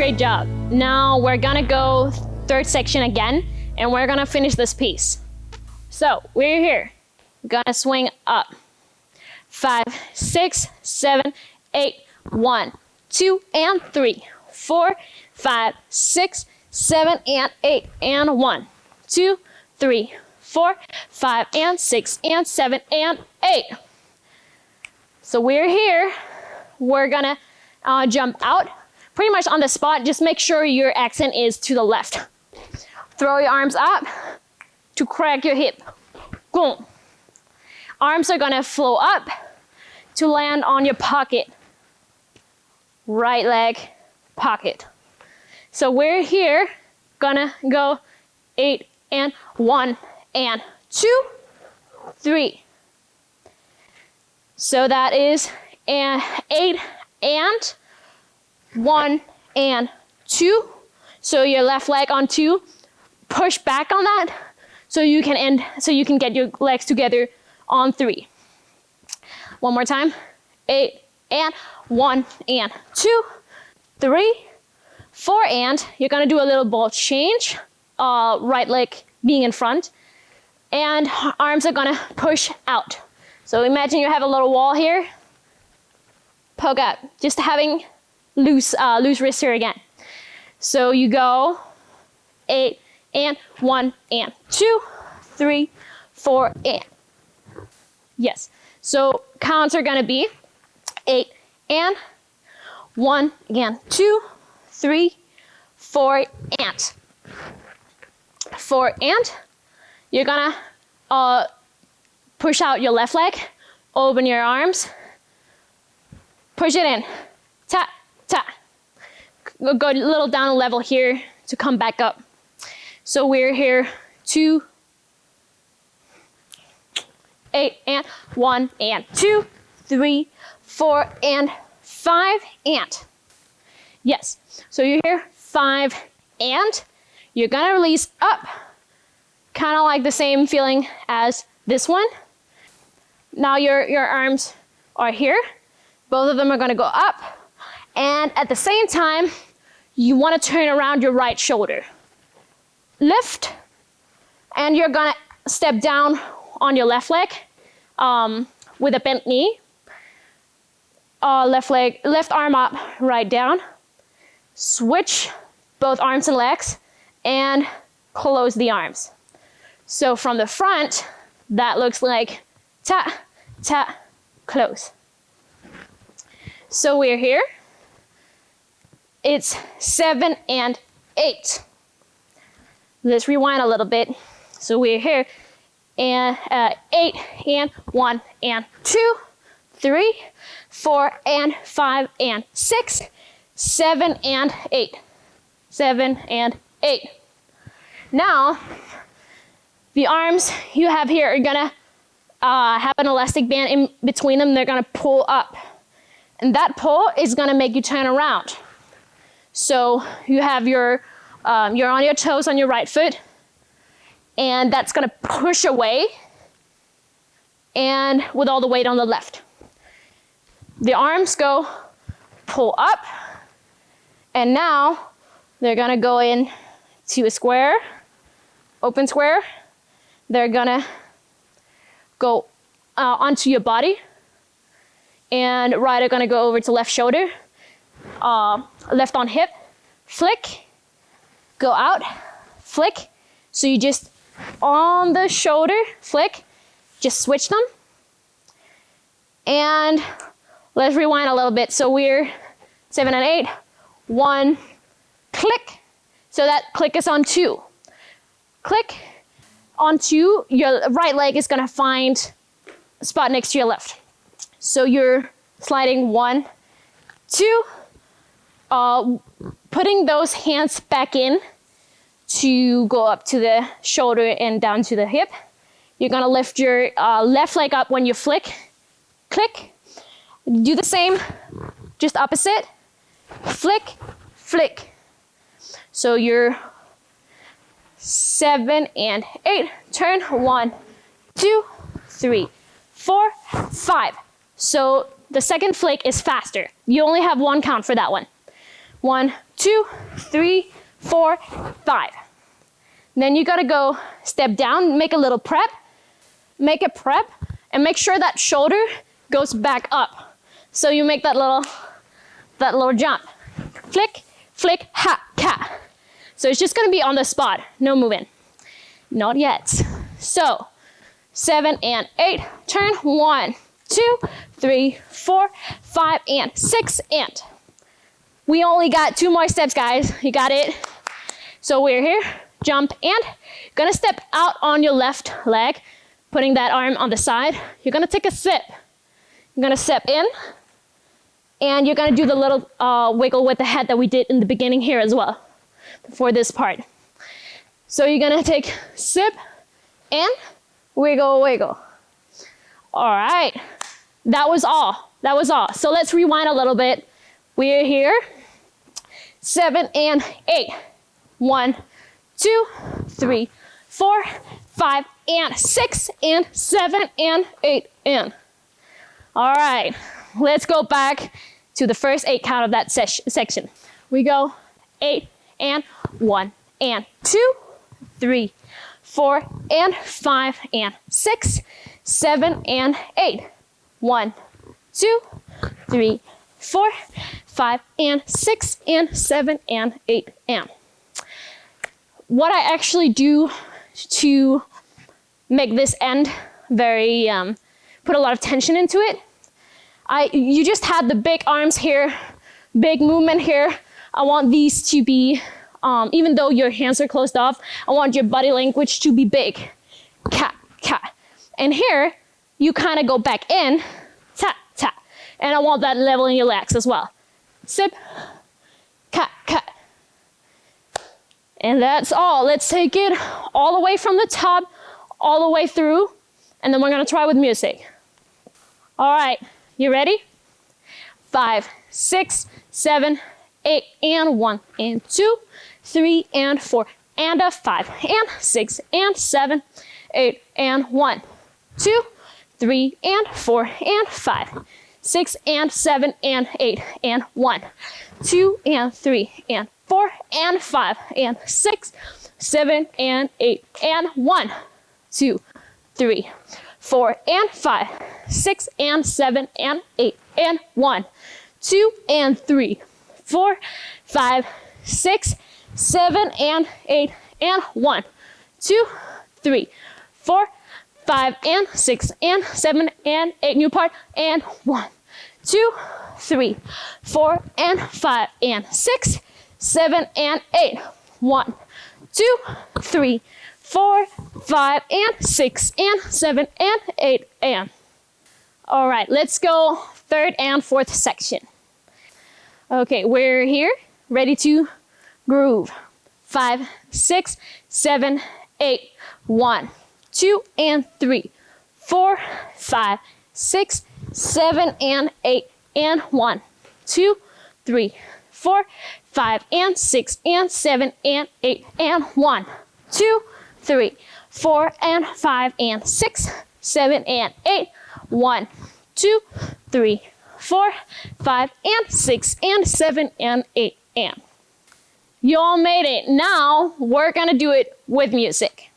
Great job. Now we're gonna go third section again, and we're gonna finish this piece. So we're here. Gonna swing up. 5, 6, 7, 8, 1, 2, and 3, 4, 5, 6, 7, and 8, and 1, 2, 3, 4, 5, and 6, and 7, and 8. So we're here. We're gonna jump out pretty much on the spot. Just make sure your accent is to the left. Throw your arms up to crack your hip. Boom. Arms are gonna flow up to land on your pocket. Right leg, pocket. So we're here, gonna go 8 and 1 and 2, 3. So that is 8 and 1 and 2. So your left leg on 2. Push back on that so you can get your legs together on 3. One more time. 8 and 1 and 2, 3, 4, and you're gonna do a little ball change. Right leg being in front, and arms are gonna push out. So imagine you have a little wall here. Poke out. Just having loose wrist here again. So you go 8 and 1 and 2, 3, 4, and. Yes. So counts are gonna be 8 and 1 and 2, 3, 4, and. 4 and. You're gonna push out your left leg, open your arms, push it in, tap, tap. Go a little down a level here to come back up. So we're here 2, 8 and 1 and 2, 3, 4 and 5 and. Yes, so you're here 5 and you're gonna release up, kind of like the same feeling as this one. Now your arms are here. Both of them are gonna go up. And at the same time, you wanna turn around your right shoulder. Lift, and you're gonna step down on your left leg with a bent knee. Left arm up, right down. Switch both arms and legs and close the arms. So from the front, that looks like tap, tap, close. So we're here. It's 7 and 8. Let's rewind a little bit. So we're here, and 8 and 1 and 2, 3, 4 and 5 and 6, 7 and 8. 7 and 8. Now, the arms you have here are gonna have an elastic band in between them. They're gonna pull up. And that pull is gonna make you turn around. So you have you're on your toes on your right foot, and that's gonna push away, and with all the weight on the left. The arms go pull up, and now they're gonna go in to a square, open square. They're gonna go onto your body, and right are gonna go over to left shoulder, left on hip, flick, go out, flick. So you just on the shoulder, flick, just switch them. And let's rewind a little bit. So we're 7 and 8, 1, click. So that click is on 2. Click on 2, your right leg is gonna find a spot next to your left. So you're sliding 1, 2, putting those hands back in to go up to the shoulder and down to the hip. You're gonna lift your left leg up when you flick, click. Do the same, just opposite, flick, flick. So you're 7 and 8, turn 1, 2, 3, 4, 5. So the second flick is faster. You only have 1 count for that one. 1, 2, 3, 4, 5. Then you gotta go step down, make a little prep, make a prep, and make sure that shoulder goes back up. So you make that little jump. Flick, flick, ha, ka. So it's just gonna be on the spot, no moving. Not yet. So 7 and 8, turn, 1, 2, 3, 4, 5, and 6, and. We only got 2 more steps, guys. You got it? So we're here, jump, and gonna step out on your left leg, putting that arm on the side. You're gonna take a sip. You're gonna step in, and you're gonna do the little wiggle with the head that we did in the beginning here as well, for this part. So you're gonna take sip, and wiggle, wiggle. All right, that was all. So let's rewind a little bit. We're here, 7 and 8. 1, 2, 3, 4, 5, and 6, and 7, and 8, and. All right, let's go back to the first 8 count of that section. We go 8 and 1 and 2, 3, 4 and 5 and 6, 7 and 8. 1, 2, 3, 4, 5 and 6 and 7 and 8 and. What I actually do to make this end very, put a lot of tension into it, you just had the big arms here, big movement here. I want these to be, even though your hands are closed off, I want your body language to be big. Ka, ka. And here, you kind of go back in, ta, ta. And I want that level in your legs as well. Sip, ka, ka. And that's all. Let's take it all the way from the top, all the way through, and then we're gonna try with music. All right, you ready? 5, 6, 7, 8, and 1, and 2, 3, and 4, and a 5, and 6, and 7, 8, and 1, 2, 3, and 4, and 5, 6, and 7, and 8, and 1, 2, and 3, and 4, and 5, and 6, 7, and 8, and 1, 2, 3, 4, and 5, 6, and 7, and 8, and 1, 2, and 3, 4, 5, 6, 7, and 8, and 1, 2, 3, 4, 5, and 6, and 7, and 8, new part, and 1, 2, 3, 4, and 5, and 6, 7, and 8, 1, 2, 3, 4, 5, and 6, and 7, and 8, and. All right, let's go 3rd and 4th section. Okay, we're here, ready to groove. 5, 6, 7, 8, 1, 2, and 3, 4, 5, 6, 7, and 8, and 1, 2, 3, 4, 5, and 6, and 7, and 8, and 1, 2, 3, 4, and 5, and 6, 7, and 8, 1, 2, 3, 4, 5, and 6, and 7, and 8, and. You all made it. Now we're gonna do it with music.